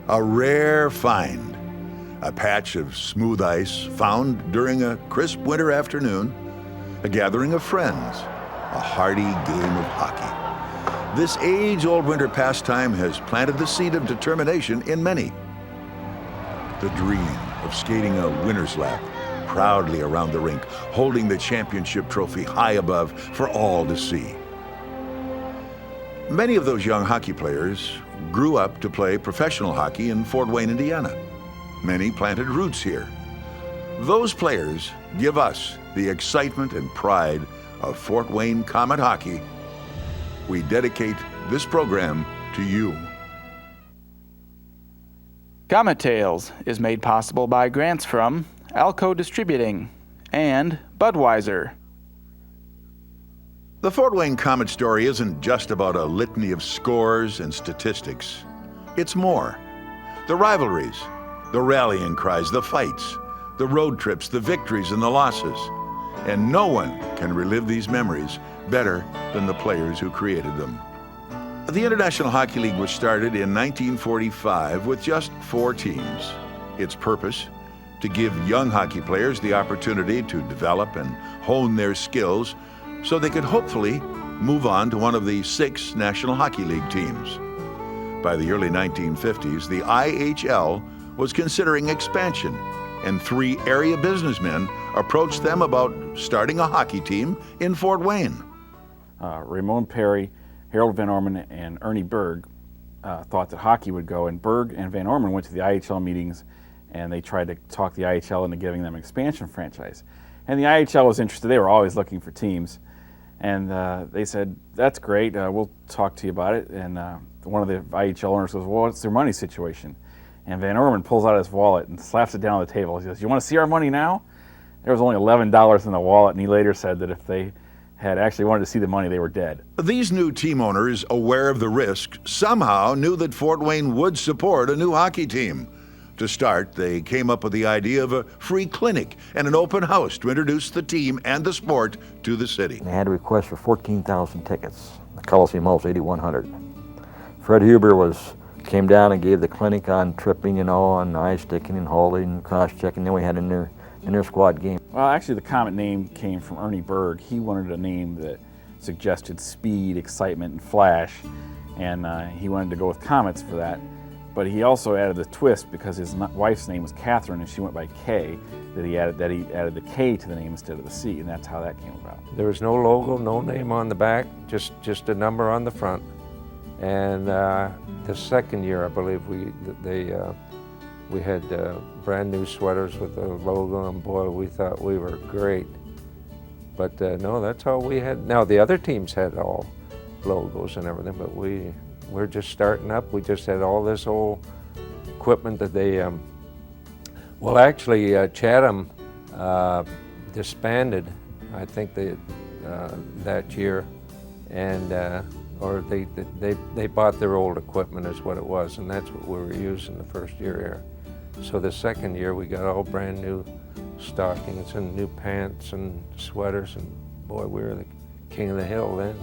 A rare find, a patch of smooth ice found during a crisp winter afternoon, a gathering of friends, a hearty game of hockey. This age-old winter pastime has planted the seed of determination in many. The dream of skating a winner's lap proudly around the rink, holding the championship trophy high above for all to see. Many of those young hockey players grew up to play professional hockey in Fort Wayne, Indiana. Many planted roots here. Those players give us the excitement and pride of Fort Wayne Komet hockey. We dedicate this program to you. Komet Tales is made possible by grants from Alco Distributing and Budweiser. The Fort Wayne Komet story isn't just about a litany of scores and statistics. It's more. The rivalries, the rallying cries, the fights, the road trips, the victories and the losses. And no one can relive these memories better than the players who created them. The International Hockey League was started in 1945 with just 4 teams. Its purpose, to give young hockey players the opportunity to develop and hone their skills so they could hopefully move on to one of the 6 National Hockey League teams. By the early 1950s, the IHL was considering expansion, and 3 area businessmen approached them about starting a hockey team in Fort Wayne. Ramon Perry, Harold Van Orman, and Ernie Berg thought that hockey would go, and Berg and Van Orman went to the IHL meetings and they tried to talk the IHL into giving them an expansion franchise. And the IHL was interested. They were always looking for teams. And they said, that's great, we'll talk to you about it. And one of the IHL owners goes, well, what's their money situation? And Van Orman pulls out his wallet and slaps it down on the table. He says, you want to see our money now? There was only $11 in the wallet, and he later said that if they had actually wanted to see the money, they were dead. These new team owners, aware of the risk, somehow knew that Fort Wayne would support a new hockey team. To start, they came up with the idea of a free clinic and an open house to introduce the team and the sport to the city. They had a request for 14,000 tickets. The Coliseum Hall was 8,100. Fred Huber came down and gave the clinic on tripping and all, on ice sticking and holding and cross-checking. Then we had in their squad game. Well, actually the Komet name came from Ernie Berg. He wanted a name that suggested speed, excitement, and flash, and he wanted to go with Komets for that. But he also added the twist because his wife's name was Catherine and she went by K, that he added the K to the name instead of the C, and that's how that came about. There was no logo, no name on the back, just a number on the front. And the second year, I believe, we had brand new sweaters with the logo, and boy, we thought we were great. But no, that's all we had. Now the other teams had all logos and everything, but we're just starting up. We just had all this old equipment that they, well actually Chatham disbanded, I think that year, and or they bought their old equipment is what it was, and that's what we were using the first year here. So the second year we got all brand new stockings and new pants and sweaters, and boy, we were the king of the hill then.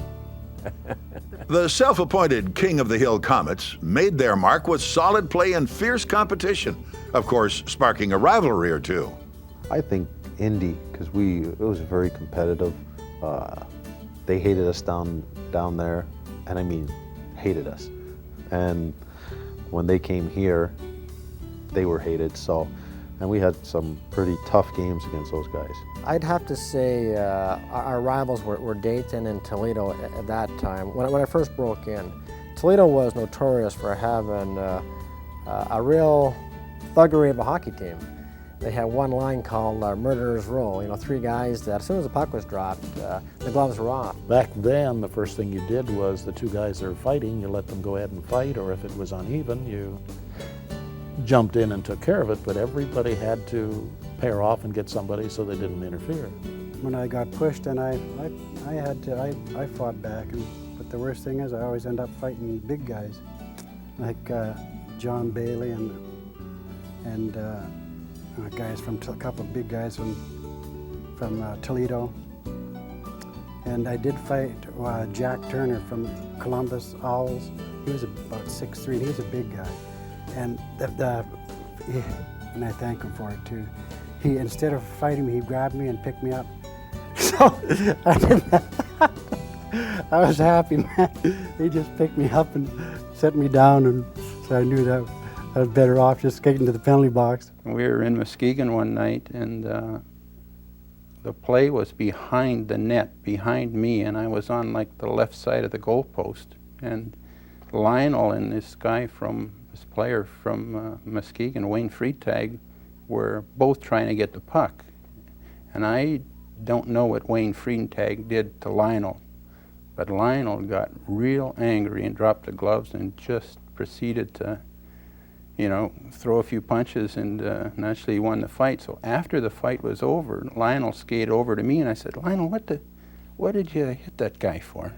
The self-appointed King of the Hill Komets made their mark with solid play and fierce competition, of course sparking a rivalry or two. I think Indy, because it was very competitive. They hated us down there, and I mean hated us. And when they came here, they were hated. And we had some pretty tough games against those guys. I'd have to say our rivals were Dayton and Toledo at that time. When I first broke in, Toledo was notorious for having a real thuggery of a hockey team. They had one line called Murderer's Row. You know, 3 guys that as soon as the puck was dropped, the gloves were off. Back then, the first thing you did was the 2 guys that are fighting, you let them go ahead and fight, or if it was uneven, you jumped in and took care of it, but everybody had to pair off and get somebody so they didn't interfere. When I got pushed, and I fought back, but the worst thing is I always end up fighting big guys, like John Bailey and guys from a couple of big guys from Toledo. And I did fight Jack Turner from Columbus Owls. He was about 6'3", he was a big guy. and and I thank him for it too. He, instead of fighting me, he grabbed me and picked me up. So I was happy, man. He just picked me up and set me down, and so I knew that I was better off just getting to the penalty box. We were in Muskegon one night, and the play was behind the net, behind me, and I was on like the left side of the goalpost. And Lionel and this player from Muskegon, Wayne Freitag, were both trying to get the puck. And I don't know what Wayne Freitag did to Lionel, but Lionel got real angry and dropped the gloves and just proceeded to, you know, throw a few punches, and naturally he won the fight. So after the fight was over, Lionel skated over to me, and I said, Lionel, what did you hit that guy for?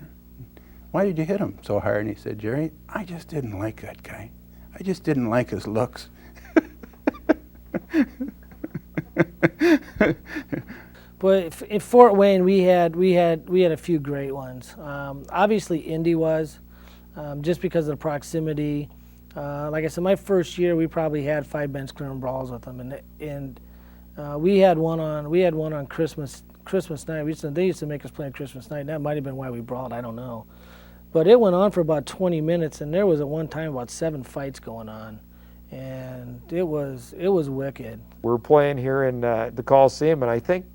Why did you hit him so hard? And he said, Jerry, I just didn't like that guy. I just didn't like his looks. But in Fort Wayne, we had a few great ones. Obviously, Indy was, just because of the proximity. Like I said, my first year, we probably had 5 bench clearing brawls with them, and we had one on Christmas night. They used to make us play on Christmas night. And that might have been why we brawled. I don't know, but it went on for about 20 minutes, and there was at one time about 7 fights going on, and it was wicked. We were playing here in the Coliseum, and I think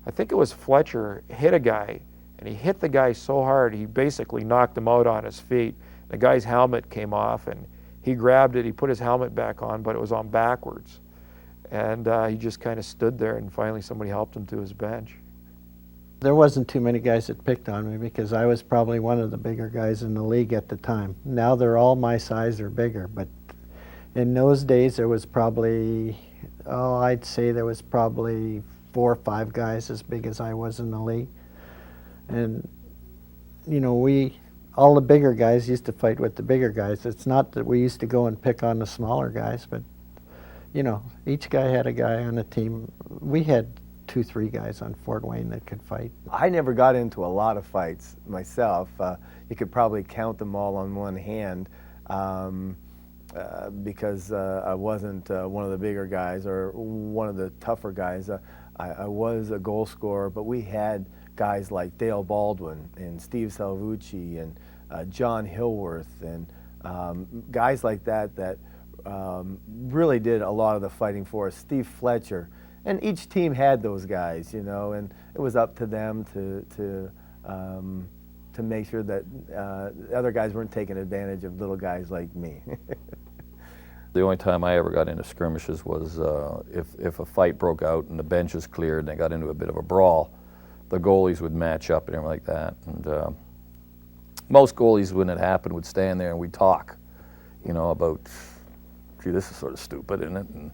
it was Fletcher hit a guy, and he hit the guy so hard he basically knocked him out on his feet. The guy's helmet came off, and he grabbed it, he put his helmet back on, but it was on backwards. And he just kind of stood there, and finally somebody helped him to his bench. There wasn't too many guys that picked on me because I was probably one of the bigger guys in the league at the time. Now they're all my size or bigger, but in those days there was probably, I'd say there was probably 4 or 5 guys as big as I was in the league. And, you know, all the bigger guys used to fight with the bigger guys. It's not that we used to go and pick on the smaller guys, but, you know, each guy had a guy on the team. We had 2, 3 guys on Fort Wayne that could fight. I never got into a lot of fights myself. You could probably count them all on one hand because I wasn't one of the bigger guys or one of the tougher guys. I was a goal scorer, but we had guys like Dale Baldwin and Steve Salvucci and John Hillworth and guys like that really did a lot of the fighting for us. Steve Fletcher. And each team had those guys, you know, and it was up to them to make sure that other guys weren't taking advantage of little guys like me. The only time I ever got into skirmishes was if a fight broke out and the benches cleared and they got into a bit of a brawl, the goalies would match up and everything like that. And most goalies, when it happened, would stand there and we'd talk, you know, about, gee, this is sort of stupid, isn't it? And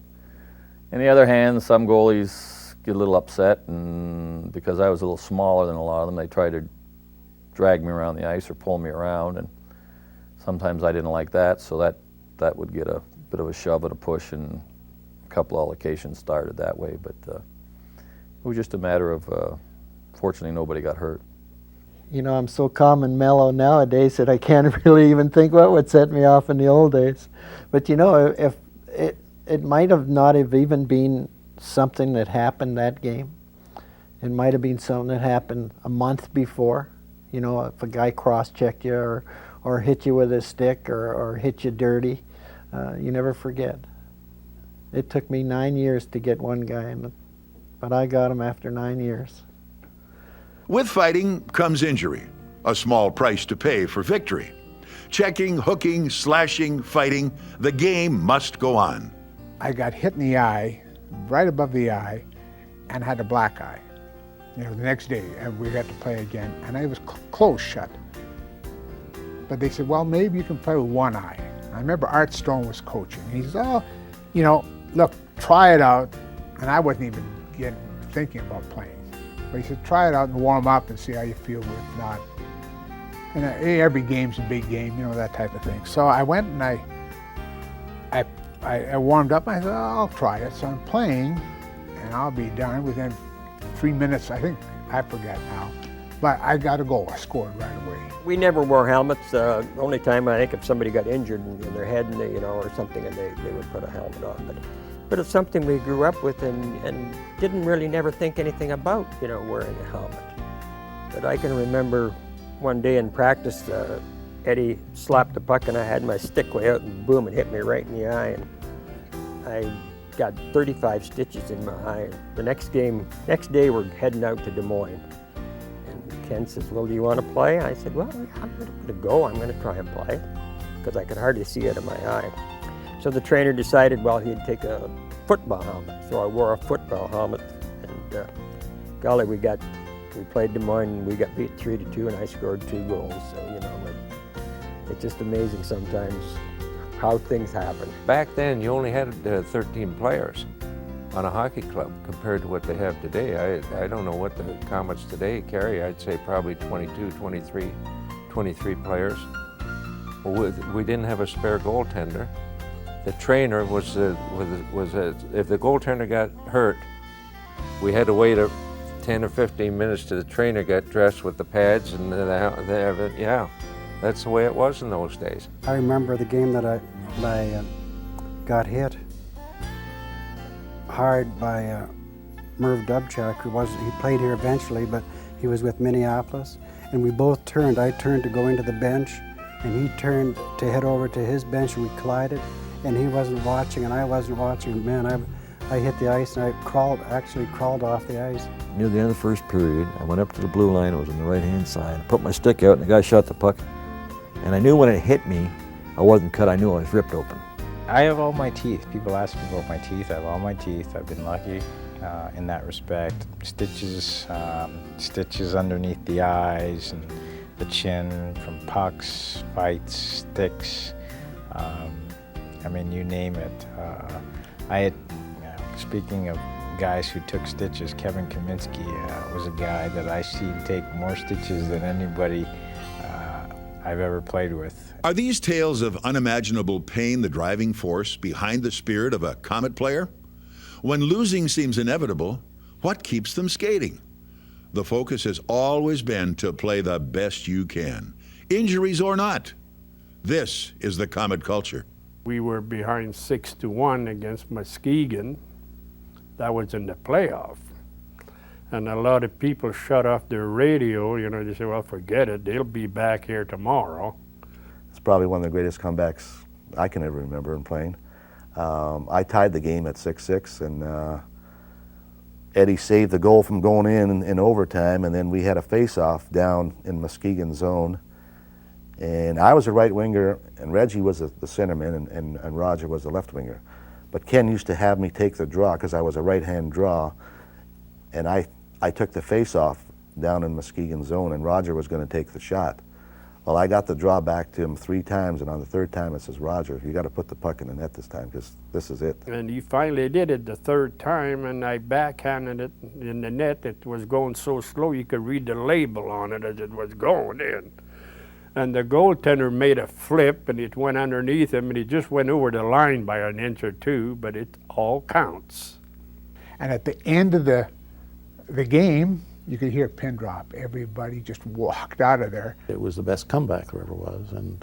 on the other hand, some goalies get a little upset, and because I was a little smaller than a lot of them, they tried to drag me around the ice or pull me around, and sometimes I didn't like that, so that would get a bit of a shove and a push, and a couple of altercations started that way, but it was just a matter of, fortunately, nobody got hurt. You know, I'm so calm and mellow nowadays that I can't really even think what would set me off in the old days. But you know, if it might have not have even been something that happened that game. It might have been something that happened a month before. You know, if a guy cross-checked you or hit you with a stick or hit you dirty, you never forget. It took me 9 years to get one guy, but I got him after 9 years. With fighting comes injury, a small price to pay for victory. Checking, hooking, slashing, fighting, the game must go on. I got hit in the eye, right above the eye, and had a black eye. You know, the next day we got to play again, and I was closed shut. But they said, well, maybe you can play with one eye. I remember Art Stone was coaching. He says, oh, you know, look, try it out. And I wasn't even thinking about playing. But he said, try it out and warm up and see how you feel with not. And every game's a big game, you know, that type of thing. So I went and I warmed up, and I said, oh, I'll try it. So I'm playing, and I'll be done within 3 minutes, I think, I forget now. but I got a goal. I scored right away. We never wore helmets. The only time I think if somebody got injured in their head, and they, or something, and they would put a helmet on. But it's something we grew up with and didn't really never think anything about, wearing a helmet. But I can remember one day in practice, Eddie slapped the puck and I had my stick way out and boom, it hit me right in the eye. And I got 35 stitches in my eye. The next day we're heading out to Des Moines. And Ken says, well, do you want to play? I said, well, yeah, I'm going to go. I'm going to try and play, because I could hardly see out of my eye. So the trainer decided, well, he'd take a football helmet. So I wore a football helmet, and golly, we played Des Moines, and we got beat 3-2, and I scored 2 goals. So, it's just amazing sometimes how things happen. Back then, you only had 13 players on a hockey club compared to what they have today. I don't know what the Comets today carry. I'd say probably 22, 23 players. We didn't have a spare goaltender. The trainer was if the goaltender got hurt, we had to wait 10 or 15 minutes till the trainer got dressed with the pads and yeah, that's the way it was in those days. I remember the game that I got hit hard by Merv Dubchak, he played here eventually, but he was with Minneapolis, and we both turned. I turned to go into the bench, and he turned to head over to his bench, and we collided. And he wasn't watching, and I wasn't watching. Man, I hit the ice, and I actually crawled off the ice. Near the end of the first period, I went up to the blue line. It was on the right-hand side. I put my stick out, and the guy shot the puck. And I knew when it hit me, I wasn't cut. I knew I was ripped open. I have all my teeth. People ask me about my teeth. I have all my teeth. I've been lucky in that respect. Stitches underneath the eyes and the chin from pucks, fights, sticks. I mean, you name it. I had, speaking of guys who took stitches, Kevin Kaminski was a guy that I seen take more stitches than anybody I've ever played with. Are these tales of unimaginable pain the driving force behind the spirit of a Comet player? When losing seems inevitable, what keeps them skating? The focus has always been to play the best you can, injuries or not. This is the Comet culture. We were behind 6-1 against Muskegon. That was in the playoff. And a lot of people shut off their radio, they say, well, forget it, they'll be back here tomorrow. It's probably one of the greatest comebacks I can ever remember in playing. I tied the game at 6-6, and Eddie saved the goal from going in overtime, and then we had a face-off down in Muskegon zone. And I was a right winger, and Reggie was the centerman, and Roger was the left winger. But Ken used to have me take the draw because I was a right-hand draw, and I took the face-off down in Muskegon zone, and Roger was going to take the shot. Well, I got the draw back to him 3 times, and on the 3rd time it says, Roger, you got to put the puck in the net this time because this is it. And he finally did it the 3rd time, and I backhanded it in the net. It was going so slow you could read the label on it as it was going in. And the goaltender made a flip, and it went underneath him, and he just went over the line by 1 inch or 2, but it all counts. And at the end of the game, you could hear a pin drop. Everybody just walked out of there. It was the best comeback there ever was, and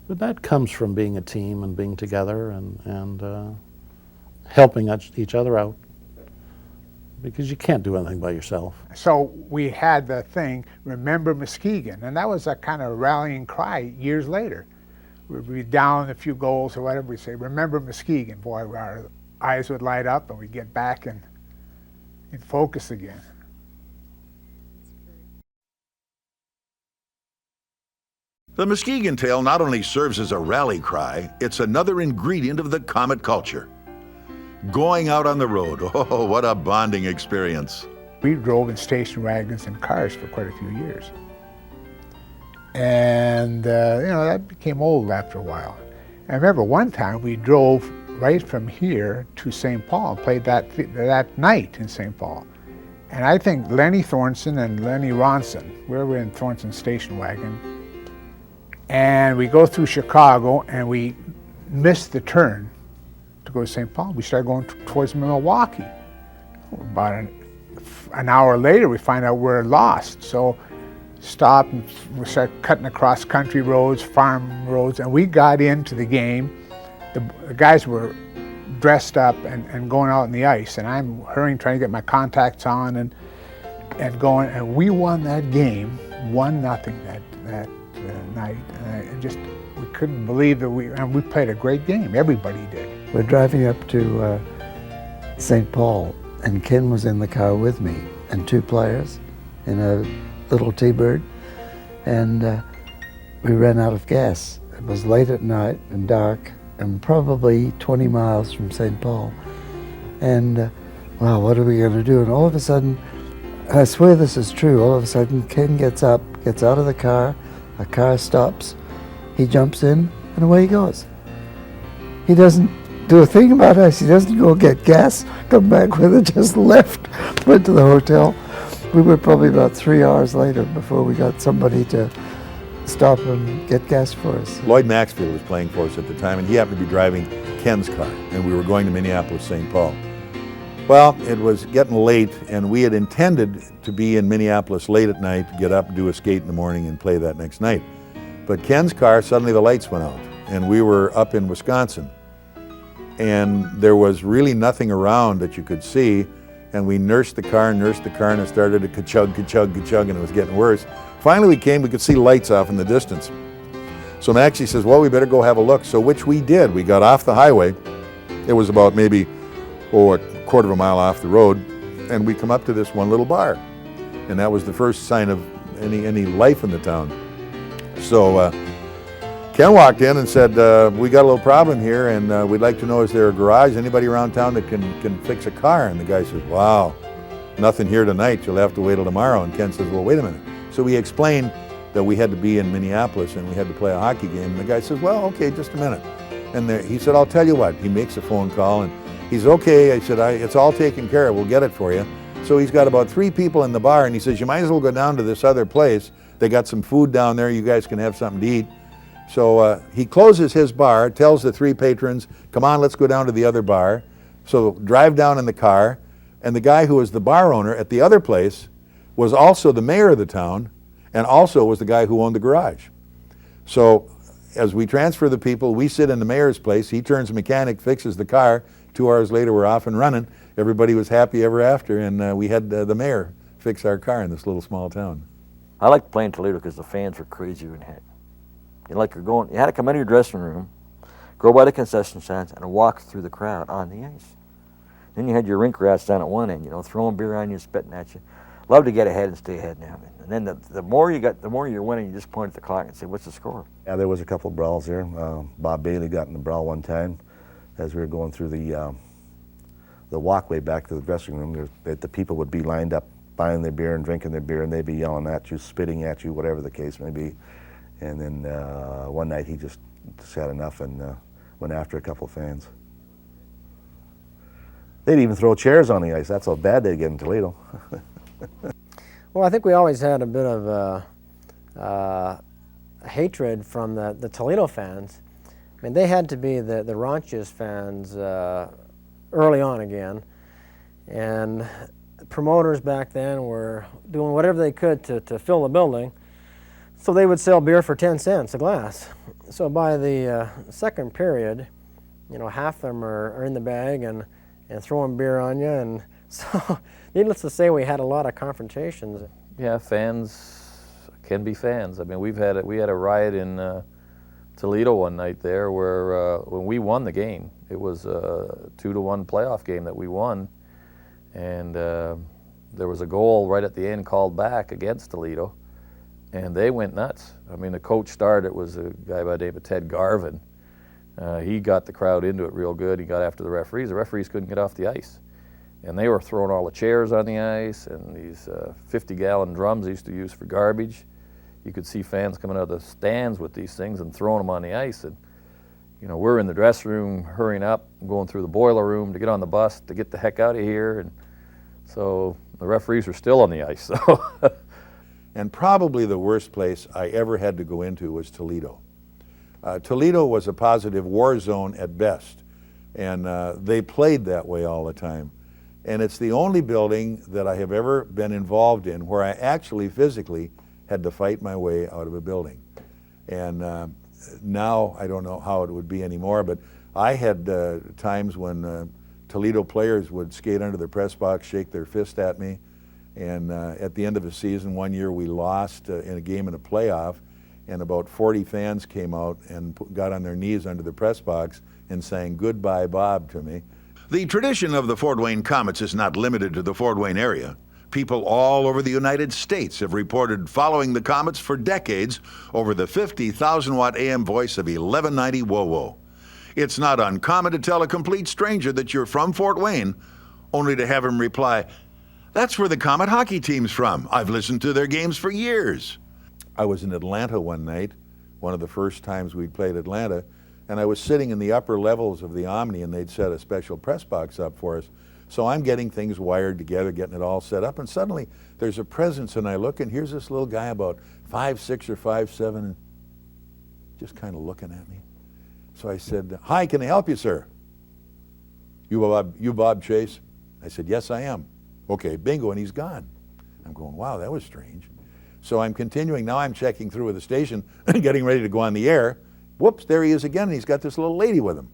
but that comes from being a team and being together and helping each other out, because you can't do anything by yourself. So we had the thing, remember Muskegon, and that was a kind of rallying cry years later. We'd be down a few goals or whatever, we'd say, remember Muskegon. Boy, our eyes would light up and we'd get back in focus again. The Muskegon tale not only serves as a rally cry, it's another ingredient of the Comet culture. Going out on the road, oh, what a bonding experience. We drove in station wagons and cars for quite a few years. And, that became old after a while. I remember one time we drove right from here to St. Paul and played that night in St. Paul. And I think Lenny Thornton and Lenny Ronson, we were in Thornton's station wagon, and we go through Chicago and we missed the turn to go to St. Paul. We started going towards Milwaukee. About an hour later, we find out we're lost. So stop and we start cutting across country roads, farm roads, and we got into the game. The guys were dressed up and going out on the ice, and I'm hurrying, trying to get my contacts on and going, and we won that game 1-0 that night. And we couldn't believe that we played a great game. Everybody did. We're driving up to St. Paul, and Ken was in the car with me, and 2 players in a little T-Bird, and we ran out of gas. It was late at night and dark, and probably 20 miles from St. Paul. And wow, what are we going to do? And all of a sudden, and I swear this is true, all of a sudden Ken gets up, gets out of the car stops, he jumps in, and away he goes. He doesn't do a thing about us. He doesn't go get gas, come back with it, just left, went to the hotel. We were probably about 3 hours later before we got somebody to stop and get gas for us. Lloyd Maxfield was playing for us at the time, and he happened to be driving Ken's car, and we were going to Minneapolis, St. Paul. Well, it was getting late, and we had intended to be in Minneapolis late at night, get up, do a skate in the morning, and play that next night. But Ken's car, suddenly the lights went out, and we were up in Wisconsin. And there was really nothing around that you could see, and we nursed the car, and it started to ka-chug, ka-chug, ka-chug, and it was getting worse. Finally we could see lights off in the distance. So Maxie says, well, we better go have a look. So which we did. We got off the highway. It was about maybe, a quarter of a mile off the road, and we come up to this one little bar. And that was the first sign of any life in the town. So Ken walked in and said, we got a little problem here, and we'd like to know, is there a garage, anybody around town that can fix a car? And the guy says, wow, nothing here tonight, you'll have to wait till tomorrow. And Ken says, well, wait a minute. So we explained that we had to be in Minneapolis and we had to play a hockey game. And the guy says, well, okay, just a minute. And he said, I'll tell you what. He makes a phone call, and he said, okay. I said, it's all taken care of, we'll get it for you. So he's got about 3 people in the bar, and he says, you might as well go down to this other place. They got some food down there, you guys can have something to eat. So he closes his bar, tells the 3 patrons, come on, let's go down to the other bar. So drive down in the car, and the guy who was the bar owner at the other place was also the mayor of the town, and also was the guy who owned the garage. So as we transfer the people, we sit in the mayor's place, he turns mechanic, fixes the car, 2 hours later we're off and running. Everybody was happy ever after, and we had the mayor fix our car in this little small town. I liked playing Toledo because the fans were crazy in heck. You had to come out of your dressing room, go by the concession stands, and walk through the crowd on the ice. Then you had your rink rats down at one end, throwing beer on you, spitting at you. Love to get ahead and stay ahead now. And then the more you're winning, you just point at the clock and say, what's the score? Yeah, there was a couple of brawls there. Bob Bailey got in a brawl one time as we were going through the walkway back to the dressing room. The people would be lined up buying their beer and drinking their beer, and they'd be yelling at you, spitting at you, whatever the case may be. And then one night he just had enough and went after a couple of fans. They'd even throw chairs on the ice. That's how bad they'd get in Toledo. Well, I think we always had a bit of hatred from the Toledo fans. I mean, they had to be the raunchiest fans early on again. And promoters back then were doing whatever they could to fill the building. So they would sell beer for 10 cents a glass. So by the second period, half of them are in the bag and throwing beer on you. And so needless to say, we had a lot of confrontations. Yeah, fans can be fans. I mean, we had a riot in Toledo one night there where when we won the game, it was a 2-1 playoff game that we won. And there was a goal right at the end called back against Toledo. And they went nuts. I mean, the coach started, it was a guy by the name of Ted Garvin. He got the crowd into it real good. He got after the referees. The referees couldn't get off the ice. And they were throwing all the chairs on the ice and these 50-gallon drums they used to use for garbage. You could see fans coming out of the stands with these things and throwing them on the ice. And, we're in the dressing room hurrying up, going through the boiler room to get on the bus to get the heck out of here. And so the referees were still on the ice. So. And probably the worst place I ever had to go into was Toledo. Toledo was a positive war zone at best, and they played that way all the time. And it's the only building that I have ever been involved in where I actually physically had to fight my way out of a building. And now I don't know how it would be anymore, but I had times when Toledo players would skate under the press box, shake their fist at me, and at the end of a season, one year we lost in a game in a playoff, and about 40 fans came out and got on their knees under the press box and sang "Goodbye, Bob" to me. The tradition of the Fort Wayne Komets is not limited to the Fort Wayne area. People all over the United States have reported following the Komets for decades over the 50,000-watt AM voice of 1190 WOWO. It's not uncommon to tell a complete stranger that you're from Fort Wayne, only to have him reply, "That's where the Komet hockey team's from. I've listened to their games for years." I was in Atlanta one night, one of the first times we'd played Atlanta, and I was sitting in the upper levels of the Omni, and they'd set a special press box up for us. So I'm getting things wired together, getting it all set up, and suddenly there's a presence, and I look, and here's this little guy about 5'6" or 5'7", and just kind of looking at me. So I said, "Hi, can I help you, sir?" You Bob Chase?" I said, "Yes, I am." "Okay, bingo," and he's gone. I'm going, wow, that was strange. So I'm continuing. Now I'm checking through with the station and getting ready to go on the air. Whoops, there he is again, and he's got this little lady with him.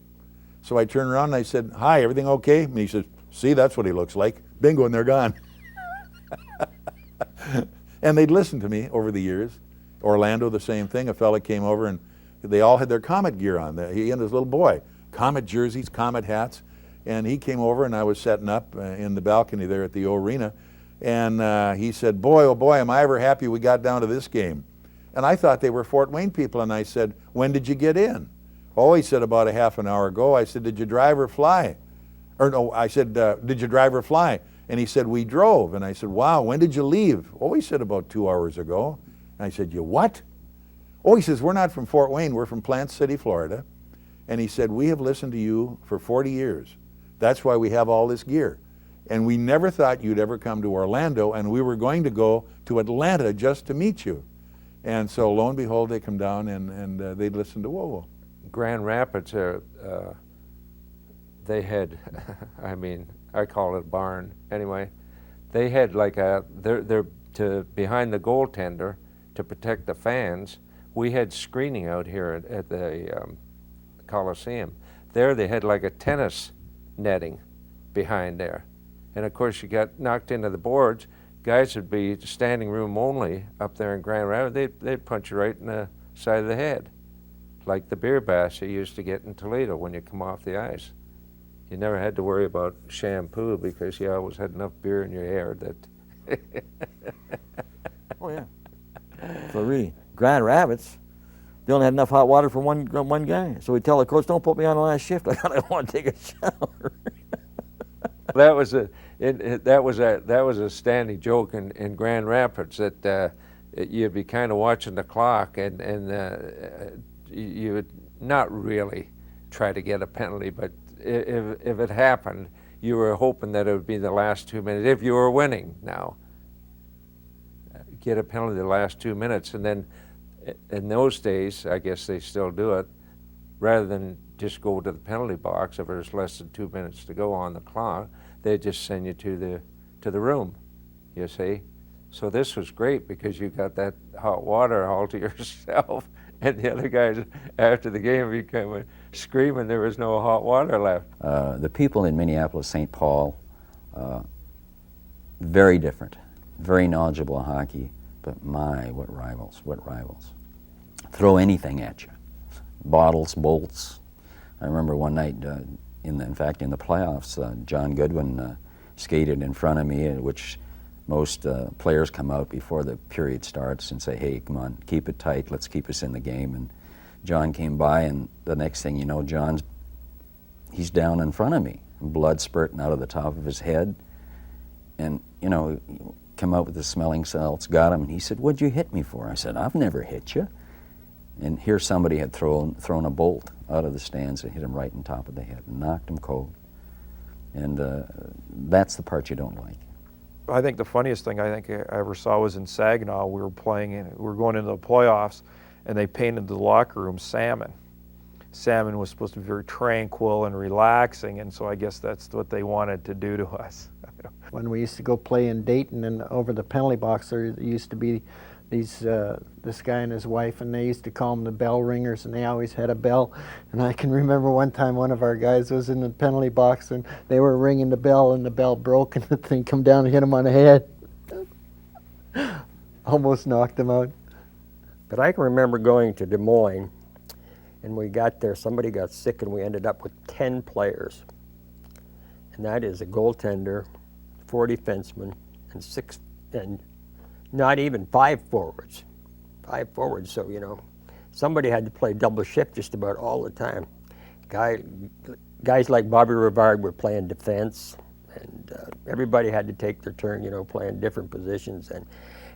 So I turned around and I said, "Hi, everything okay?" And he said, "See, that's what he looks like." Bingo, and they're gone. And they'd listened to me over the years. Orlando, the same thing. A fella came over, and they all had their Komet gear on. He and his little boy. Komet jerseys, Komet hats. And he came over, and I was setting up in the balcony there at the arena. And he said, "Boy, oh boy, am I ever happy we got down to this game." And I thought they were Fort Wayne people, and I said, "When did you get in?" "Oh," he said, "about a half an hour ago." I said, "Did you drive or fly?" Or no, I said, "Did you drive or fly?" And he said, "We drove." And I said, "Wow, when did you leave?" "Oh," he said, "about 2 hours ago." And I said, "You what?" "Oh," he says, "We're not from Fort Wayne, we're from Plant City, Florida." And he said, "We have listened to you for 40 years. That's why we have all this gear. And we never thought you'd ever come to Orlando, and we were going to go to Atlanta just to meet you." And so lo and behold, they come down and they'd listen to WOWO. Grand Rapids, they had, I mean, I call it a barn. Anyway, they had like they're behind the goaltender to protect the fans. We had screening out here at the Coliseum. There they had like a tennis netting behind there. And of course you got knocked into the boards, guys would be standing room only up there in Grand Rapids. They'd punch you right in the side of the head, like the beer bash you used to get in Toledo when you come off the ice. You never had to worry about shampoo because you always had enough beer in your hair that... Oh yeah. So really, Grand Rapids, they only had enough hot water for one guy. So we tell the coach, "Don't put me on the last shift. I want to take a shower." That was a standing joke in Grand Rapids that you'd be kind of watching the clock and you would not really try to get a penalty, but if it happened, you were hoping that it would be the last 2 minutes. If you were winning now, get a penalty the last 2 minutes, and then in those days, I guess they still do it, rather than just go to the penalty box if there's less than 2 minutes to go on the clock, they just send you to the room, you see. So this was great because you got that hot water all to yourself, and the other guys after the game became screaming there was no hot water left. The people in Minneapolis, St. Paul, very different, very knowledgeable in hockey, but my, what rivals, what rivals. Throw anything at you, bottles, bolts. I remember one night, in fact, in the playoffs, John Goodwin skated in front of me, which most players come out before the period starts and say, "Hey, come on, keep it tight, let's keep us in the game." And John came by, and the next thing you know, he's down in front of me, blood spurting out of the top of his head. And, you know, come out with the smelling salts, got him, and he said, "What'd you hit me for?" I said, "I've never hit you." And here somebody had thrown a bolt out of the stands and hit him right on top of the head and knocked him cold. And that's the part you don't like. I think the funniest thing I ever saw was in Saginaw. We were playing, and we were going into the playoffs, and they painted the locker room salmon. Salmon was supposed to be very tranquil and relaxing, and so I guess that's what they wanted to do to us. When we used to go play in Dayton and over the penalty box, there used to be this guy and his wife, and they used to call them the bell ringers, and they always had a bell. And I can remember one time one of our guys was in the penalty box, and they were ringing the bell, and the bell broke, and the thing come down and hit him on the head. Almost knocked him out. But I can remember going to Des Moines, and we got there, somebody got sick, and we ended up with 10 players. And that is a goaltender, 4 defensemen, and not even 5 forwards. 5 forwards, so, you know, somebody had to play double shift just about all the time. Guys like Bobby Rivard were playing defense, and everybody had to take their turn, you know, playing different positions. And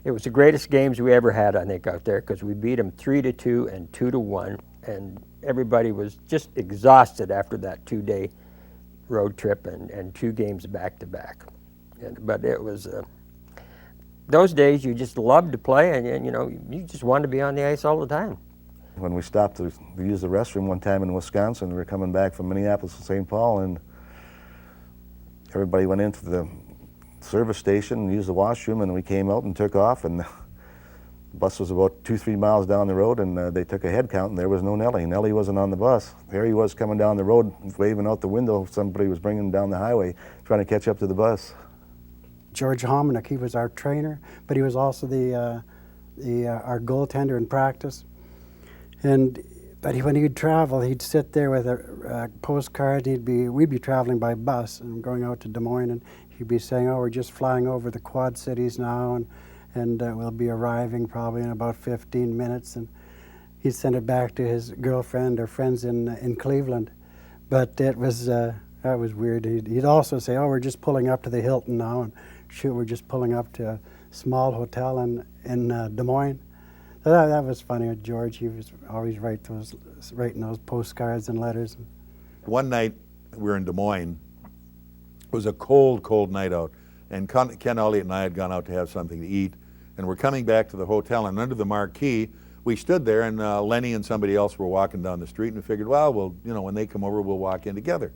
it was the greatest games we ever had, I think, out there, because we beat them 3-2 and 2-1, and everybody was just exhausted after that 2-day road trip and 2 games back-to-back. But it was... those days you just loved to play, and you know, you just wanted to be on the ice all the time. When we stopped to use the restroom one time in Wisconsin, we were coming back from Minneapolis to St. Paul, and everybody went into the service station and used the washroom, and we came out and took off, and the bus was about 2-3 miles down the road, and they took a head count, and there was no Nellie. Nellie wasn't on the bus. There he was coming down the road, waving out the window. Somebody was bringing him down the highway, trying to catch up to the bus. George Hominick, he was our trainer, but he was also our goaltender in practice. But when he'd travel, he'd sit there with a postcard. We'd be traveling by bus and going out to Des Moines, and he'd be saying, "Oh, we're just flying over the Quad Cities now, and we'll be arriving probably in about 15 minutes." And he'd send it back to his girlfriend or friends in Cleveland. But it was that was weird. He'd also say, "Oh, we're just pulling up to the Hilton now," and shoot, we're just pulling up to a small hotel in Des Moines. So that was funny with George. He was always writing those postcards and letters. One night we were in Des Moines. It was a cold, cold night out, and Ken Elliott and I had gone out to have something to eat, and we're coming back to the hotel, and under the marquee, we stood there, and Lenny and somebody else were walking down the street, and we figured, well, you know, when they come over, we'll walk in together.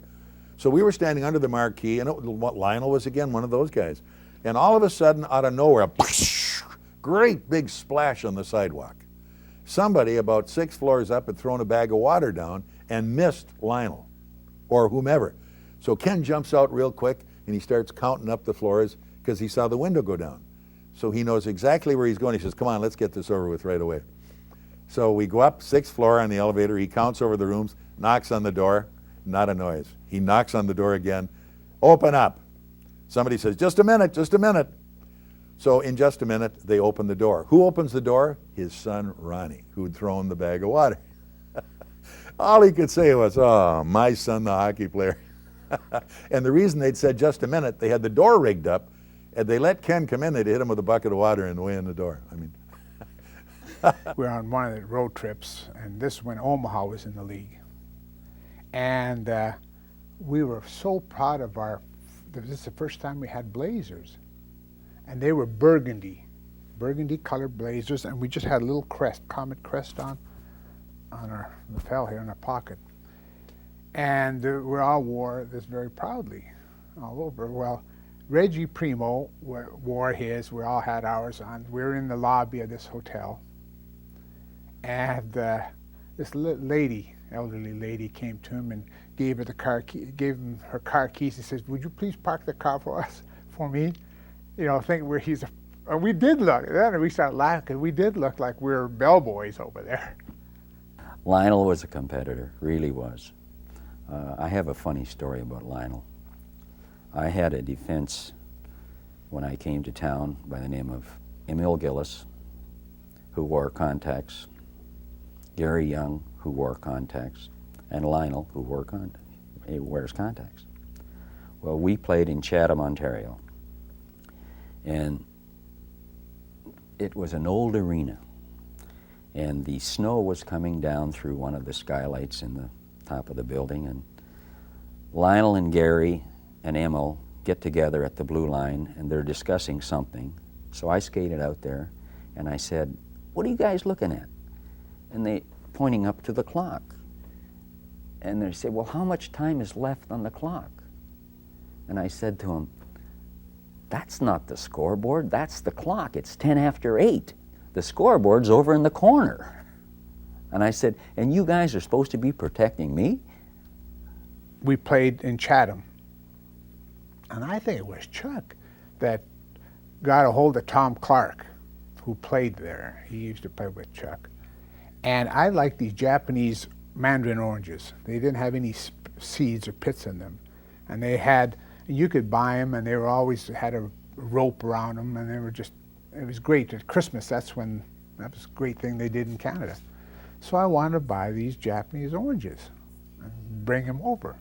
So we were standing under the marquee, and Lionel was again one of those guys. And all of a sudden, out of nowhere, a great big splash on the sidewalk. Somebody about 6 floors up had thrown a bag of water down and missed Lionel, or whomever. So Ken jumps out real quick, and he starts counting up the floors because he saw the window go down. So he knows exactly where he's going. He says, "Come on, let's get this over with right away." So we go up 6th floor on the elevator. He counts over the rooms, knocks on the door, not a noise. He knocks on the door again, "Open up." Somebody says, "Just a minute, just a minute." So in just a minute, they open the door. Who opens the door? His son, Ronnie, who'd thrown the bag of water. All he could say was, "Oh, my son, the hockey player." And the reason they'd said just a minute, they had the door rigged up, and they let Ken come in. They'd hit him with a bucket of water and away in the door. I mean. We were on one of the road trips, and this is when Omaha was in the league. And we were so proud of this is the first time we had Blazers. And they were burgundy colored Blazers, and we just had a little crest, Comet crest on our lapel here in our pocket. And we all wore this very proudly all over. Well, Reggie Primo wore his, we all had ours on. We were in the lobby of this hotel, and this lady, elderly lady, came to him and gave him her car keys. He says, "Would you please park the car for me?" You know, thinking we did look. Then we started laughing because we did look like we were bellboys over there. Lionel was a competitor, really was. I have a funny story about Lionel. I had a defense when I came to town by the name of Emil Gillis, who wore contacts, Gary Young, who wore contacts, and Lionel, who wears contacts. Well, we played in Chatham, Ontario, and it was an old arena, and the snow was coming down through one of the skylights in the top of the building, and Lionel and Gary and Emil get together at the blue line, and they're discussing something. So I skated out there, and I said, "What are you guys looking at?" And they pointing up to the clock. And they said, "Well, how much time is left on the clock?" And I said to them, That's not the scoreboard, that's the clock. It's 10 after 8. The scoreboard's over in the corner. And I said, and you guys are supposed to be protecting me? We played in Chatham. And I think it was Chuck that got a hold of Tom Clark, who played there. He used to play with Chuck. And I liked these Japanese mandarin oranges. They didn't have any seeds or pits in them. And they had, you could buy them, and they were always had a rope around them, and they were just, it was great. At Christmas, that was a great thing they did in Canada. So I wanted to buy these Japanese oranges and bring them over.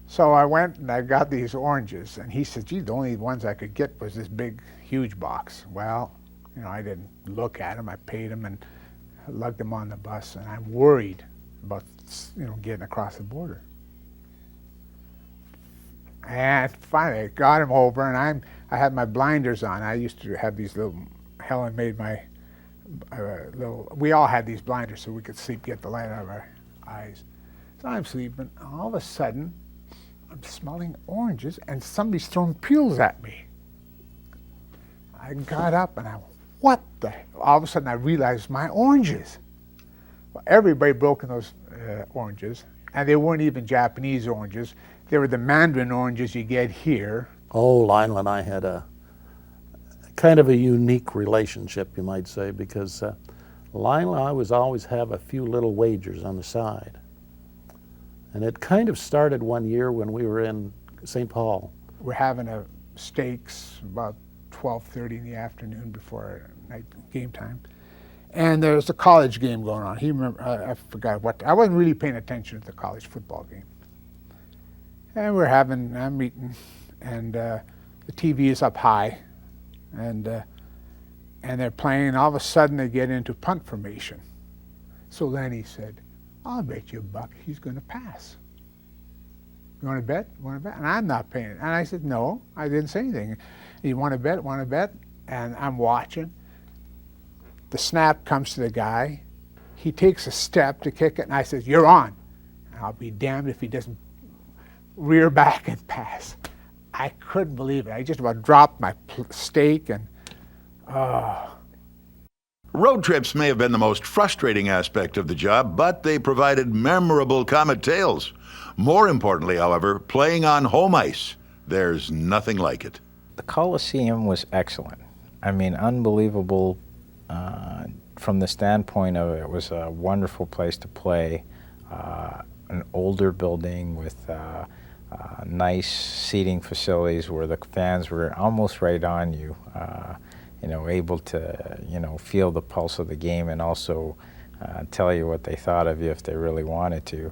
So I went and I got these oranges, and he said, gee, the only ones I could get was this big, huge box. Well, you know, I didn't look at them. I paid them and lugged them on the bus, and I'm worried about, you know, getting across the border. And finally, I got him over, and I had my blinders on. I used to have these little, Helen made my we all had these blinders so we could sleep, get the light out of our eyes. So I'm sleeping, and all of a sudden, I'm smelling oranges, and somebody's throwing peels at me. I got up, and I went, what the? All of a sudden, I realized my oranges. Well, everybody broke in those oranges, and they weren't even Japanese oranges. They were the mandarin oranges you get here. Oh, Lionel and I had a kind of a unique relationship, you might say, because Lionel and I was always have a few little wagers on the side. And it kind of started one year when we were in St. Paul. We're having a stakes about 12:30 in the afternoon before night game time. And there was a college game going on. I forgot what, I wasn't really paying attention to the college football game. And we're having a meeting, and the TV is up high, and they're playing, and all of a sudden they get into punt formation. So Lenny said, I'll bet you $1 he's going to pass. You want to bet? Want to bet? And I'm not paying. And I said, no, I didn't say anything. You want to bet? Want to bet? And I'm watching. The snap comes to the guy. He takes a step to kick it, and I said, you're on. And I'll be damned if he doesn't rear back and pass. I couldn't believe it. I just about dropped my steak, and Road trips may have been the most frustrating aspect of the job, but they provided memorable Comet tales. More importantly, however, playing on home ice. There's nothing like it. The Coliseum was excellent. I mean, unbelievable from the standpoint of it was a wonderful place to play. An older building with nice seating facilities where the fans were almost right on you, you know, able to, you know, feel the pulse of the game and also tell you what they thought of you if they really wanted to.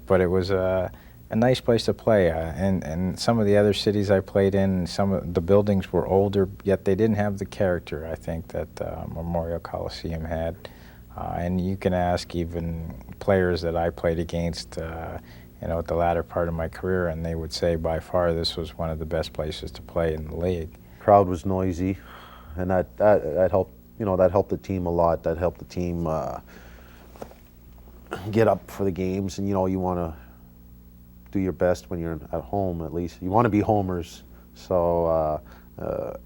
But it was a nice place to play. And some of the other cities I played in, some of the buildings were older, yet they didn't have the character, I think, that Memorial Coliseum had. And you can ask even players that I played against, you know, at the latter part of my career, and they would say by far this was one of the best places to play in the league. Crowd was noisy, and that helped. You know, that helped the team a lot. That helped the team get up for the games, and you know, you want to do your best when you're at home. At least you want to be homers. So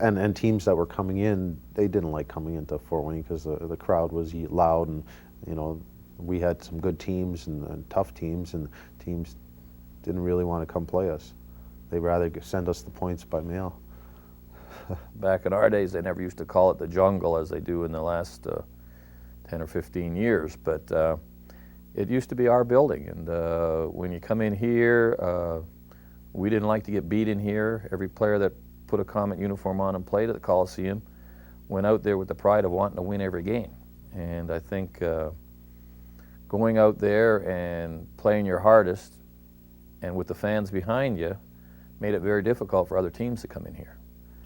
and teams that were coming in, they didn't like coming into Fort Wayne because the crowd was loud, and you know, we had some good teams and tough teams, and teams didn't really want to come play us. They'd rather send us the points by mail. Back in our days, they never used to call it the jungle as they do in the last 10 or 15 years, but it used to be our building, and when you come in here, we didn't like to get beat in here. Every player that put a Comet uniform on and played at the Coliseum went out there with the pride of wanting to win every game. And I think going out there and playing your hardest and with the fans behind you made it very difficult for other teams to come in here.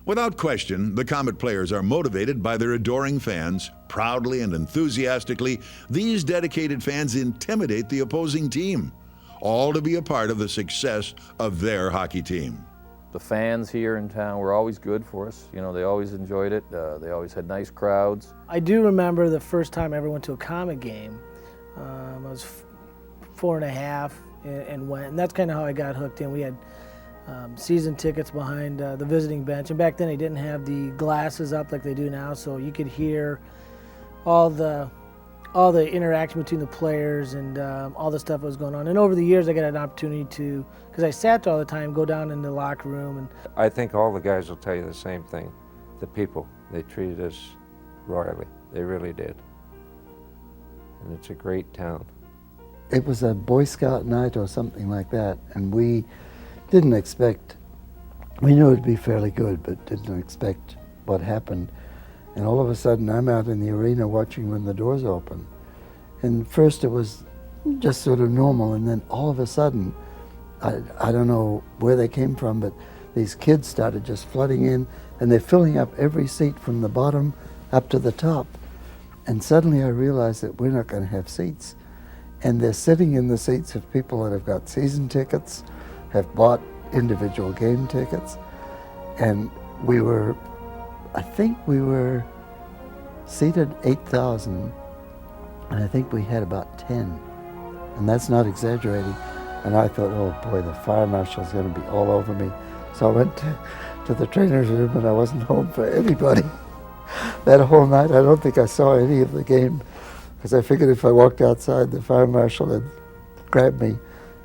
Without question, the Comet players are motivated by their adoring fans. Proudly and enthusiastically, these dedicated fans intimidate the opposing team, all to be a part of the success of their hockey team. The fans here in town were always good for us. You know, they always enjoyed it. They always had nice crowds. I do remember the first time I ever went to a Comet game. I was 4 and a half and went, and that's kind of how I got hooked in. We had season tickets behind the visiting bench. And back then they didn't have the glasses up like they do now, so you could hear all the interaction between the players and all the stuff that was going on. And over the years I got an opportunity to, because I sat there all the time, go down in the locker room. And I think all the guys will tell you the same thing. The people, they treated us royally. They really did. And it's a great town. It was a Boy Scout night or something like that, and we didn't expect, we knew it'd be fairly good, but didn't expect what happened. And all of a sudden I'm out in the arena watching when the doors open. And first it was just sort of normal, and then all of a sudden, I don't know where they came from, but these kids started just flooding in, and they're filling up every seat from the bottom up to the top. And suddenly I realized that we're not going to have seats. And they're sitting in the seats of people that have got season tickets, have bought individual game tickets. And we were, I think we were seated 8,000, and I think we had about 10. And that's not exaggerating. And I thought, oh boy, the fire marshal's going to be all over me. So I went to the trainer's room, and I wasn't home for anybody. That whole night, I don't think I saw any of the game, because I figured if I walked outside, the fire marshal would grab me.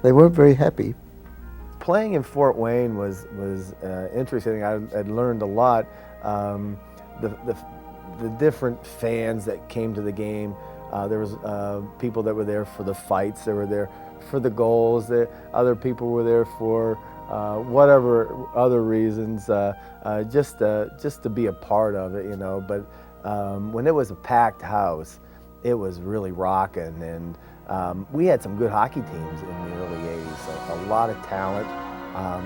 They weren't very happy. Playing in Fort Wayne was interesting. I'd learned a lot. The different fans that came to the game. There was people that were there for the fights. They were there for the goals. Other people were there for whatever other reasons, just to be a part of it, you know. But when it was a packed house, it was really rocking, and we had some good hockey teams in the early 80s, so a lot of talent.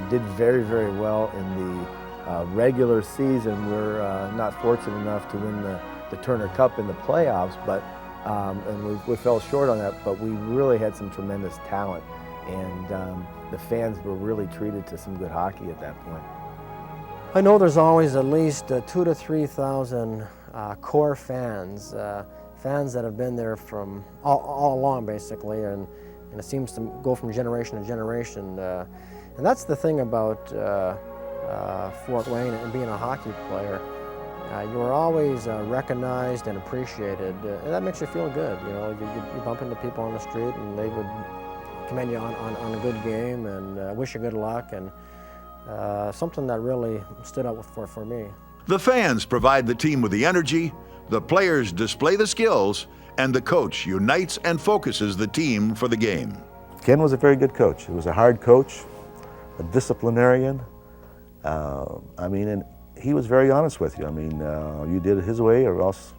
Did very, very well in the regular season. We're not fortunate enough to win the Turner Cup in the playoffs, but and we fell short on that, but we really had some tremendous talent, and the fans were really treated to some good hockey at that point. I know there's always at least 2,000 to 3,000 core fans, fans that have been there from all along, basically, and it seems to go from generation to generation. And that's the thing about Fort Wayne and being a hockey player. You were always recognized and appreciated, and that makes you feel good. You know, you bump into people on the street, and they would commend you on a good game and wish you good luck, and something that really stood out for me. The fans provide the team with the energy, the players display the skills, and the coach unites and focuses the team for the game. Ken was a very good coach. He was a hard coach, a disciplinarian. I mean, and he was very honest with you. I mean, you did it his way, or else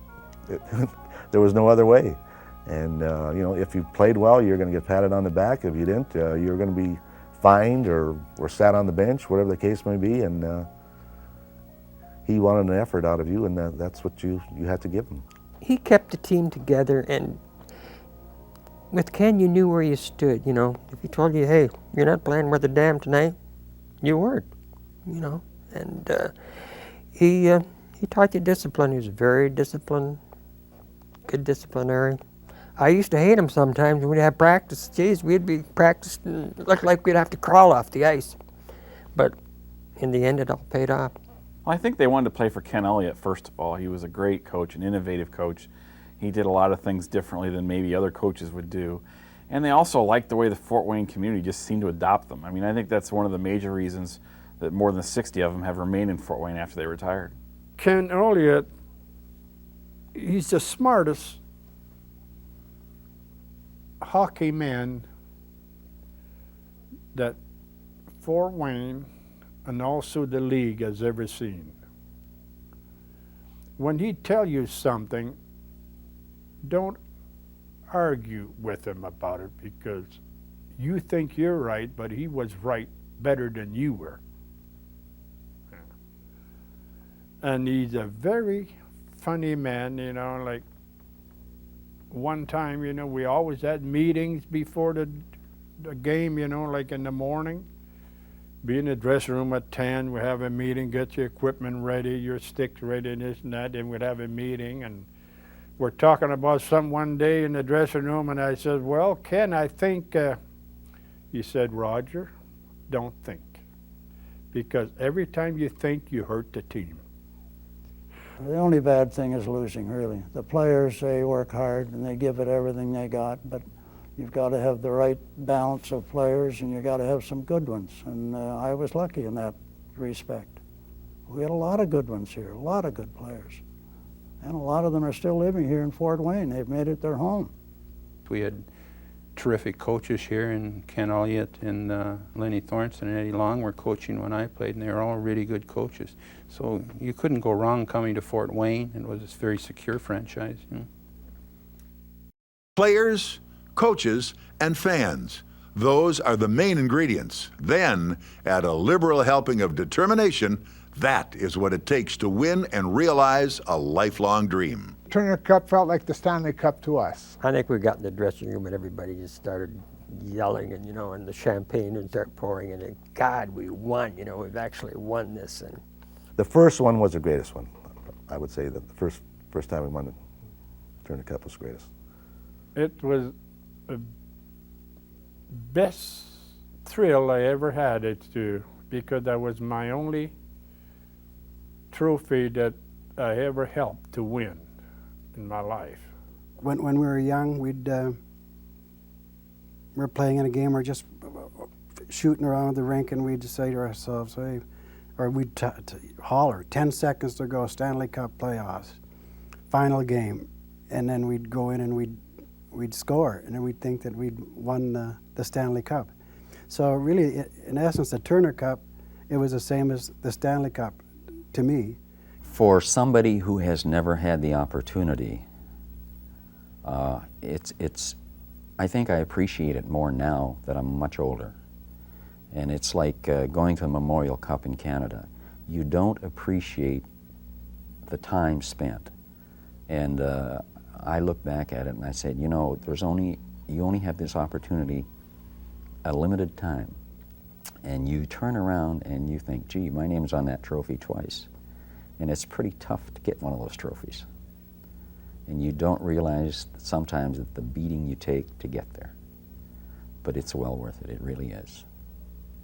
there was no other way. And you know, if you played well, you're going to get patted on the back. If you didn't, you're going to be fined or sat on the bench, whatever the case may be. And he wanted an effort out of you, and that's what you had to give him. He kept the team together, and with Ken, you knew where you stood. You know, if he told you, "Hey, you're not playing Weather Dam tonight," you weren't. You know, and he taught you discipline. He was very disciplined, good disciplinary. I used to hate him sometimes when we'd have practice. Geez, we'd be practicing, looked like we'd have to crawl off the ice. But in the end, it all paid off. Well, I think they wanted to play for Ken Elliott, first of all. He was a great coach, an innovative coach. He did a lot of things differently than maybe other coaches would do. And they also liked the way the Fort Wayne community just seemed to adopt them. I mean, I think that's one of the major reasons that more than 60 of them have remained in Fort Wayne after they retired. Ken Elliott, he's the smartest hockey man that Fort Wayne and also the league has ever seen. When he tells you something, don't argue with him about it, because you think you're right, but he was right better than you were. And he's a very funny man, you know, like one time, you know, we always had meetings before the game, you know, like in the morning. Be in the dressing room at 10, we have a meeting, get your equipment ready, your sticks ready, and this and that, then we'd have a meeting, and we're talking about something one day in the dressing room, and I said, well, Ken, I think, he said, Roger, don't think. because every time you think you hurt the team. The only bad thing is losing, really. The players, they work hard and they give it everything they got, but you've got to have the right balance of players and you got to have some good ones. And I was lucky in that respect. We had a lot of good ones here, a lot of good players. And a lot of them are still living here in Fort Wayne. They've made it their home. We had terrific coaches here, and Ken Elliott and Lenny Thornton and Eddie Long were coaching when I played, and they were all really good coaches. So you couldn't go wrong coming to Fort Wayne. It was a very secure franchise. You know. Players, coaches, and fans. Those are the main ingredients. Then, add a liberal helping of determination. That is what it takes to win and realize a lifelong dream. Turner Cup felt like the Stanley Cup to us. I think we got in the dressing room and everybody just started yelling, and and the champagne would start pouring, and God, we won. We've actually won this. And The first one was the greatest one. I would say that the first time we won the Turner Cup was the greatest. It was the best thrill I ever had because that was my only trophy that I ever helped to win in my life. When we were young, we were playing in a game or just shooting around the rink, and we'd say to ourselves, hey, or we'd holler, 10 seconds to go, Stanley Cup playoffs, final game. And then we'd go in and we'd score, and then we'd think that we'd won the Stanley Cup. So really, in essence, the Turner Cup, it was the same as the Stanley Cup to me. For somebody who has never had the opportunity, I think I appreciate it more now that I'm much older. And it's like going to the Memorial Cup in Canada. You don't appreciate the time spent. And I look back at it and I said, you only have this opportunity a limited time. And you turn around and you think, gee, my name's on that trophy twice. And it's pretty tough to get one of those trophies. And you don't realize sometimes that the beating you take to get there. But it's well worth it, it really is.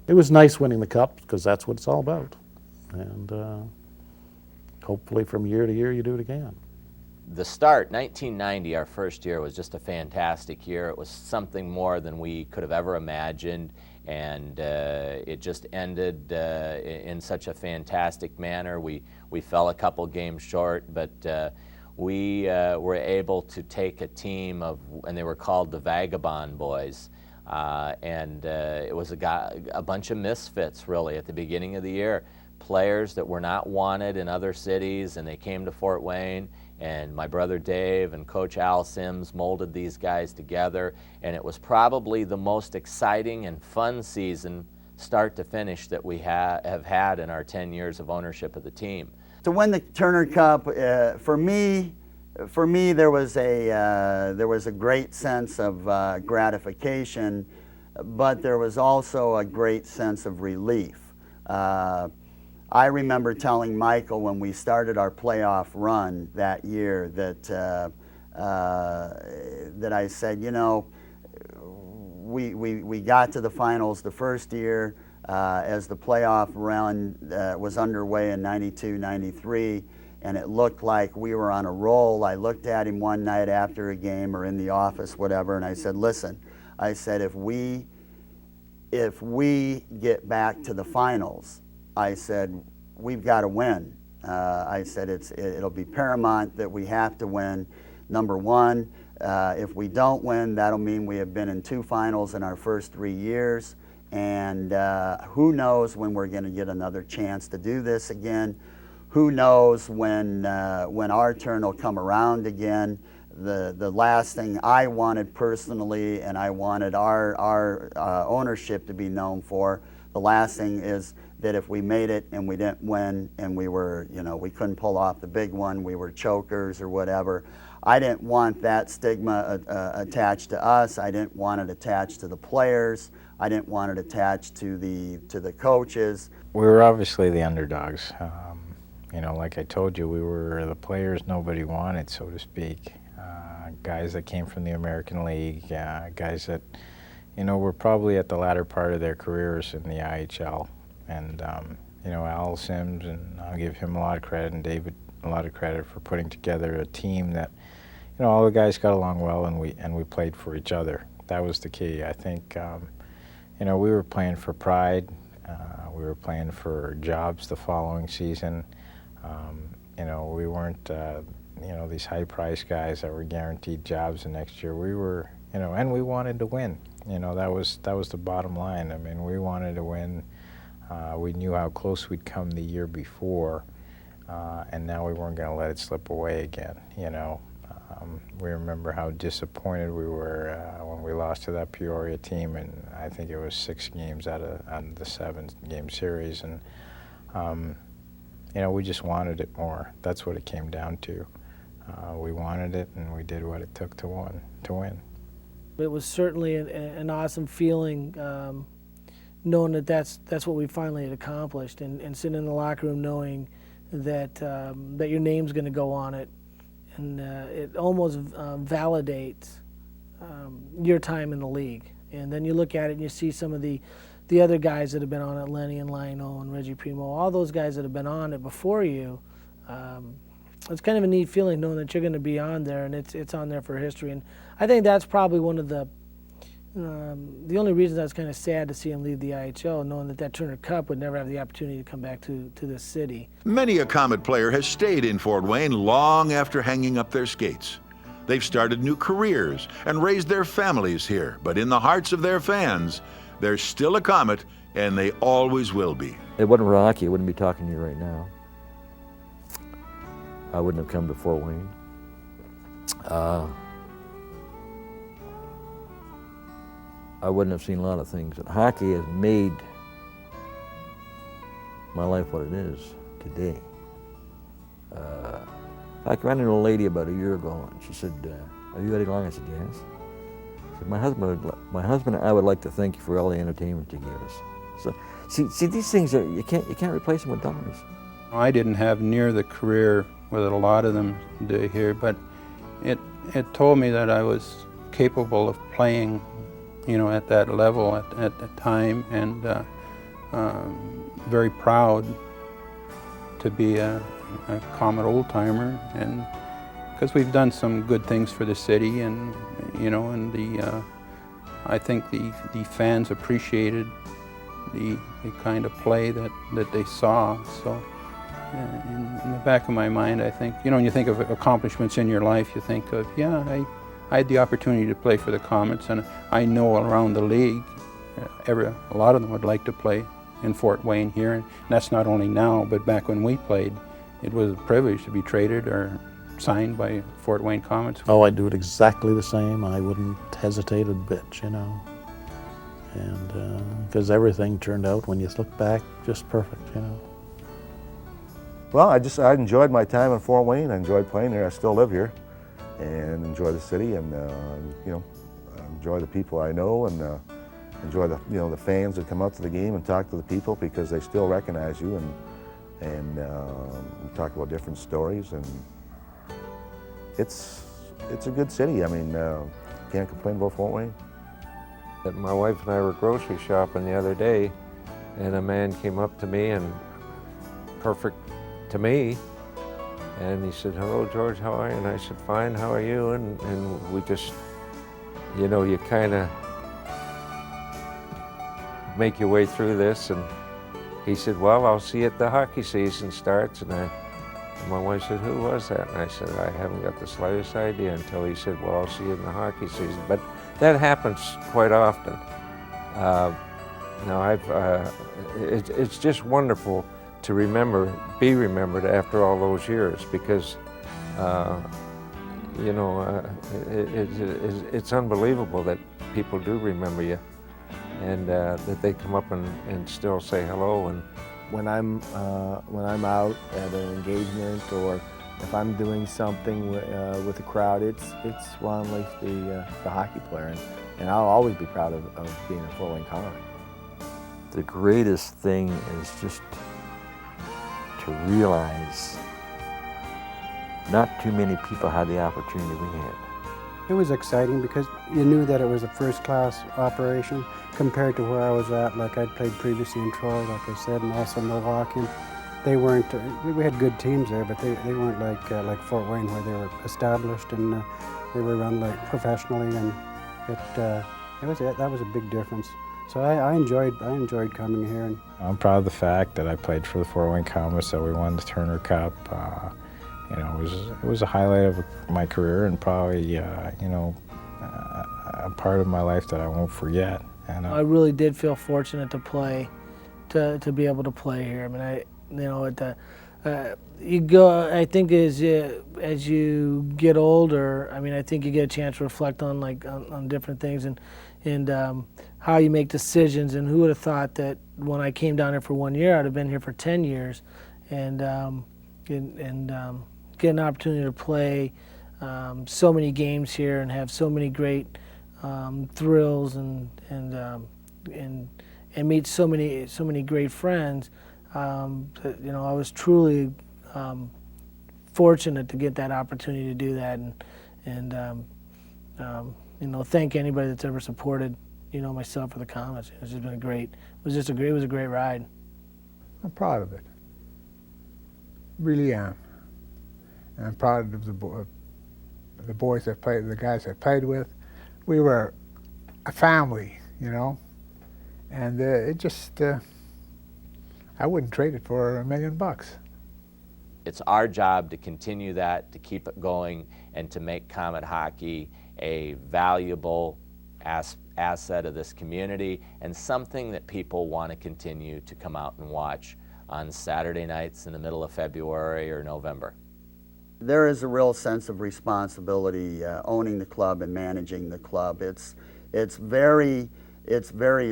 It was nice winning the cup, because that's what it's all about. And hopefully from year to year you do it again. The start, 1990, our first year, was just a fantastic year. It was something more than we could have ever imagined, and it just ended in such a fantastic manner. We fell a couple games short, but we were able to take a team of, and they were called the Vagabond Boys, and it was a bunch of misfits, really, at the beginning of the year. Players that were not wanted in other cities, and they came to Fort Wayne, and my brother Dave and Coach Al Sims molded these guys together, and it was probably the most exciting and fun season, start to finish, that we have had in our 10 years of ownership of the team. To win the Turner Cup, for me, there was a great sense of gratification, but there was also a great sense of relief. I remember telling Michael when we started our playoff run that year that I said, we got to the finals the first year as the playoff run was underway in '92, '93, and it looked like we were on a roll. I looked at him one night after a game or in the office, whatever, and I said, listen, I said, if we get back to the finals, I said, we've got to win. I said, it'll be paramount that we have to win. Number one, if we don't win, that'll mean we have been in 2 finals in our first 3 years, and who knows when we're going to get another chance to do this again. Who knows when our turn will come around again. The last thing I wanted personally, and I wanted our ownership to be known for, the last thing is that if we made it and we didn't win and we were, we couldn't pull off the big one, we were chokers or whatever. I didn't want that stigma attached to us. I didn't want it attached to the players. I didn't want it attached to the coaches. We were obviously the underdogs. Like I told you, we were the players nobody wanted, so to speak. Guys that came from the American League, guys that, were probably at the latter part of their careers in the IHL. And you know, Al Sims, and I'll give him a lot of credit, and David a lot of credit for putting together a team that, you know, all the guys got along well, and we played for each other. That was the key. I think, you know, we were playing for pride. We were playing for jobs the following season. You know, we weren't, you know, these high-priced guys that were guaranteed jobs the next year. We were, you know, and we wanted to win. You know, that was the bottom line. I mean, we wanted to win. We knew how close we'd come the year before, and now we weren't going to let it slip away again. You know, we remember how disappointed we were when we lost to that Peoria team, and I think it was 6 games out of the 7-game series, and you know, we just wanted it more. That's what it came down to. We wanted it, and we did what it took to win. It was certainly an awesome feeling, knowing that that's what we finally had accomplished, and sitting in the locker room knowing that that your name's going to go on it, and it almost validates your time in the league. And then you look at it and you see some of the other guys that have been on it, Lenny and Lionel and Reggie Primo, all those guys that have been on it before you. It's kind of a neat feeling knowing that you're going to be on there, and it's on there for history. And I think that's probably one of the only reasons I was kind of sad to see him leave the IHL, knowing that Turner Cup would never have the opportunity to come back to this city. Many a Comet player has stayed in Fort Wayne long after hanging up their skates. They've started new careers and raised their families here, but in the hearts of their fans, they're still a Comet, and they always will be. It wasn't for hockey, I wouldn't be talking to you right now. I wouldn't have come to Fort Wayne. I wouldn't have seen a lot of things. And hockey has made my life what it is today. I ran into a lady about a year ago, and she said, "Are you Eddie Long?" I said, "Yes." She said, my husband and I would like to thank you for all the entertainment you gave us. So, see, these things you can't replace them with dollars. I didn't have near the career that a lot of them do here, but it told me that I was capable of playing, you know, at that level at the time, and very proud to be a Comet old-timer, and because we've done some good things for the city, and you know, and I think the fans appreciated the kind of play that they saw. So in the back of my mind, I think, you know, when you think of accomplishments in your life, you think of, yeah, I had the opportunity to play for the Comets, and I know around the league, a lot of them would like to play in Fort Wayne here, and that's not only now, but back when we played, it was a privilege to be traded or signed by Fort Wayne Comets. Oh, I'd do it exactly the same. I wouldn't hesitate a bit, you know, and because everything turned out, when you look back, just perfect, you know. Well, I enjoyed my time in Fort Wayne. I enjoyed playing there. I still live here, and enjoy the city, and you know, enjoy the people I know, and enjoy the fans that come out to the game and talk to the people, because they still recognize you, and we talk about different stories, and it's a good city. I mean, can't complain about Fort Wayne. My wife and I were grocery shopping the other day, and a man came up to me, and perfect to me, and he said, "Hello, George, how are you?" And I said, "Fine, how are you?" And we just, you know, you kind of make your way through this, and he said, "Well, I'll see you at the hockey season starts." And my wife said, "Who was that?" And I said, "I haven't got the slightest idea," until he said, "Well, I'll see you in the hockey season." But that happens quite often. You know, it's just wonderful to be remembered after all those years, because you know, it's unbelievable that people do remember you, and that they come up and still say hello. And when I'm out at an engagement, or if I'm doing something with the crowd, it's Ron Leaf, the hockey player, and I'll always be proud of being a Fort Wayne Comet. The greatest thing is just to realize not too many people had the opportunity we had. It was exciting because you knew that it was a first-class operation compared to where I was at. Like I'd played previously in Troy, like I said, and also Milwaukee. And they weren't. We had good teams there, but they weren't like Fort Wayne, where they were established and they were run like professionally. And that was a big difference. So I enjoyed coming here. And I'm proud of the fact that I played for the Fort Wayne Comets, that we won the Turner Cup. You know, it was a highlight of my career and probably a part of my life that I won't forget. And I really did feel fortunate to play, to be able to play here. I mean, you go. I think as you get older, I mean, I think you get a chance to reflect on on different things and how you make decisions. And who would have thought that when I came down here for 1 year, I'd have been here for 10 years, and get an opportunity to play so many games here and have so many great thrills and meet so many great friends. That, you know, I was truly fortunate to get that opportunity to do that, and you know, thank anybody that's ever supported, you know, myself or the Comets. It's just been it was a great ride. I'm proud of it. Really am. And I'm proud of the boys that played, the guys I played with. We were a family, you know, and it just, I wouldn't trade it for $1 million. It's our job to continue that, to keep it going, and to make Comet hockey a valuable asset of this community and something that people want to continue to come out and watch on Saturday nights in the middle of February or November. There is a real sense of responsibility owning the club and managing the club. It's very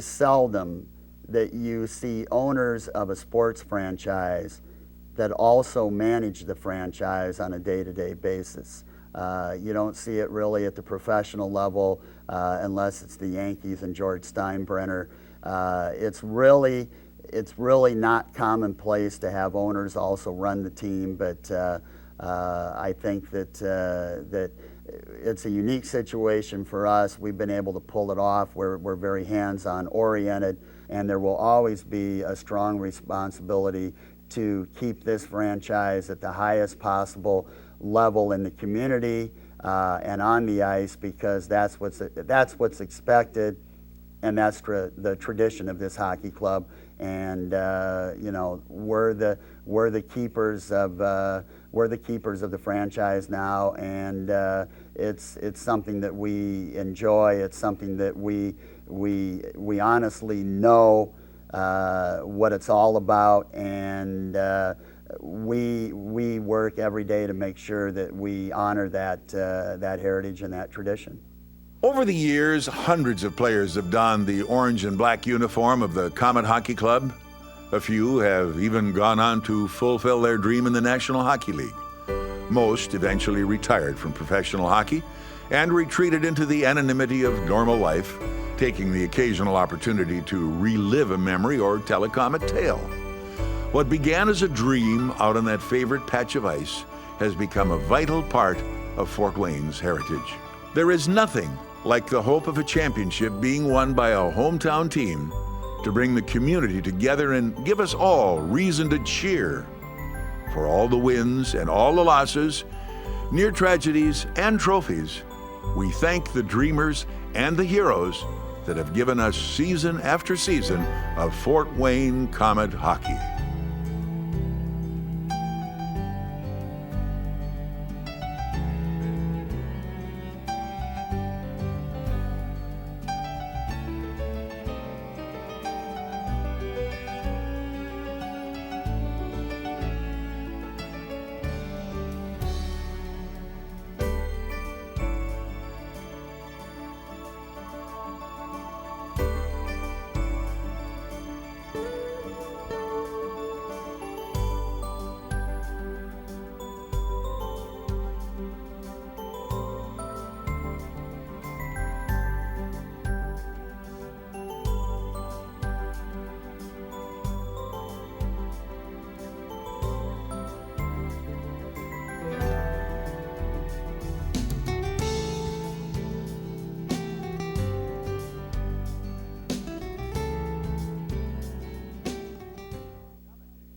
seldom that you see owners of a sports franchise that also manage the franchise on a day-to-day basis. You don't see it really at the professional level unless it's the Yankees and George Steinbrenner. It's really not commonplace to have owners also run the team, but I think that it's a unique situation for us. We've been able to pull it off. We're very hands-on oriented, and there will always be a strong responsibility to keep this franchise at the highest possible level in the community and on the ice, because that's what's expected, and that's the tradition of this hockey club. And you know, we're the keepers of the franchise now, and it's something that we enjoy. It's something that we honestly know what it's all about, and we work every day to make sure that we honor that heritage and that tradition. Over the years, hundreds of players have donned the orange and black uniform of the Comet Hockey Club. A few have even gone on to fulfill their dream in the National Hockey League. Most eventually retired from professional hockey and retreated into the anonymity of normal life, taking the occasional opportunity to relive a memory or tell a Comet tale. What began as a dream out on that favorite patch of ice has become a vital part of Fort Wayne's heritage. There is nothing like the hope of a championship being won by a hometown team to bring the community together and give us all reason to cheer. For all the wins and all the losses, near tragedies and trophies, we thank the dreamers and the heroes that have given us season after season of Fort Wayne Comet hockey.